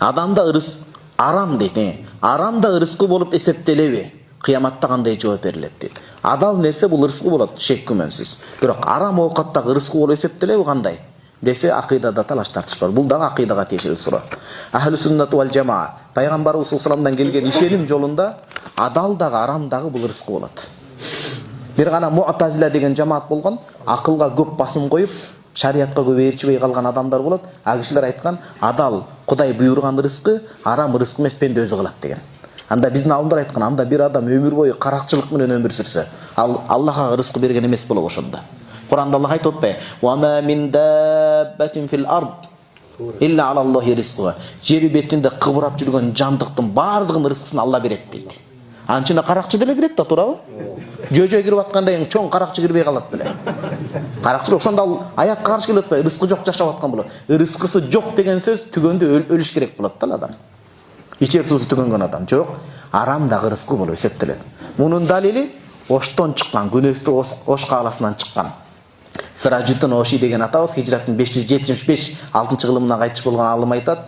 Адамда арам дейді. Арам да ырызкы болып есептелеби. Кыяматта кандай жооп берилет дейт. Адал нерсе бул ырызкы болот, шек күмөнсүз. Бирок арам оокаттагы ырызкы болуп есептелеби кандай? Десе акыйдада талаш тартыш бар. Бул дагы акыйдага тиешелүү суроо. Ахлу суннат вал жамаа пайгамбарыбыз саллаллаху алейхи келген ишеним жолунда адал дагы арам дагы бул ырызкы болот. Бир гана Му'тазила деген жамаат болгон, акылга көп басым коюп, шариатка көп ээрчибей калган адамдар болот. А кишилер айткан, адал Кудай буйруган ырызкы, арам ырызкы эмес, пенде өзү кылат деген. Анда биздин алдымдар айткан, анда бир адам өмүр бою каракчылык менен өмүр сүрсө, ал Аллахка ырызкы берген эмес болот ошондо. Куранда Аллах айтып атпайбы? Ва ма мин даббатин фил ард илля алаллахи ризқуха. Жер бетинде кыбырап жүргөн жандыктын бардыгын ырызкысын Алла берет дейт. Анчына каракчы деле кирет да, туурабы? Жөө кирип атканда эң чоң каракчы кирбей калат беле. Каракчы ошондо ал аякка каршы келип атпайбы? Ырызкы жок жашап аткан болот. Ырызкысы жок деген сөз түгөндө өлүш керек болот да адам. Ичер суусу түгөнгөн адам жок. Арам дагы ырызкы болуп эсептелет. Мунун далили Оштон чыккан, күнөстүү Ош кааласынан чыккан. Сыражитын Оши деген атабыз хижраттын 575-6-жылында кайтыш болгон алым айтат.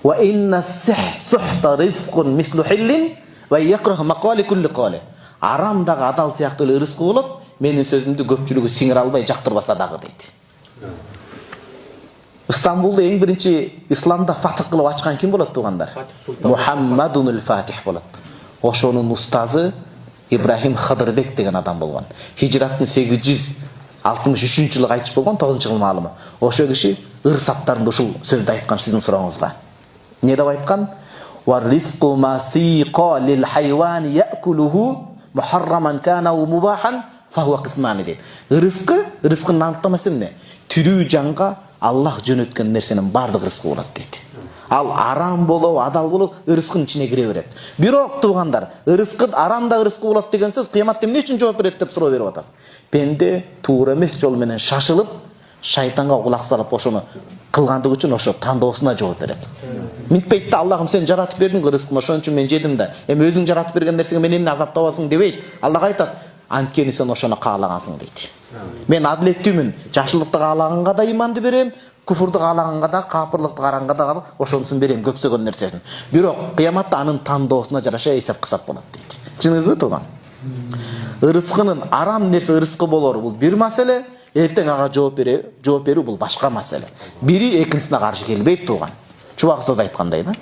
Ва инна сухта ризқун мислу хиллин ва якрах мақали кулли қали. Арам дагы адал сыяктуу эле ырызкы болот. Менин сөзүмдү көпчүлүгү сиңире албай жактырбаса дагы дейт. Стамбулда эң биринчи исламда фатих кылып ачкан ким болот туугандар? Мухаммадунул Фатих болот. Ошонун устазы Ибрахим Хадырбек деген адам болгон. Хижраттын 863-жылы кайтыш болгон, 9-жыл маалымы. Ошо киши ыр саптарында ушул сөздү айткан сиздин сурооңузга. Не деп айткан? Ва ризқу ма сиқа лил хайвани я'кулуху мухарраман кана ва мубахан фахуа қисмани дейт. Ырызкынын анықтамасы эмне? Тирүү жанга Аллах жөнөткөн нерсенин бардык ырызкы болот дейт. Ал арам болуп, адал болуп, ырызкынын ичине кире берет. Бирок туугандар, ырызкы арам да ырызкы болот деген сөз кыяматта эмне үчүн жооп берет деп суроо берип атасыз. Пенде туура эмес жол менен шашылып, шайтанга кулак салып ошону кылгандыгы үчүн ошо тандоосуна жооп берет. Митпейт да Аллахым сен жаратып бердиң ырызкыны, ошон үчүн мен жедим да. Эми өзүң жаратып берген нерсеге мен эмне азаптабасың дебейт. Аллах айтат, анткени сен ошону каалагансың дейт. Мен адилеттүүмүн, жакшылыкты каалаганга да иманды берем, куфурду каалаганга да, капырлыкты караганга да ошонусун берем, көксөгөн нерсесин. Бирок кыяматта анын тандоосуна жараша эсеп кысап болот дейт. Түшүнүңүзбү тууган? Ырызкынын арам нерсе ырызкы болору бул бир маселе, эртең ага жооп берүү бул башка маселе. Бири экинчисине каршы келбейт тууган. Чубак сөз айткандай да.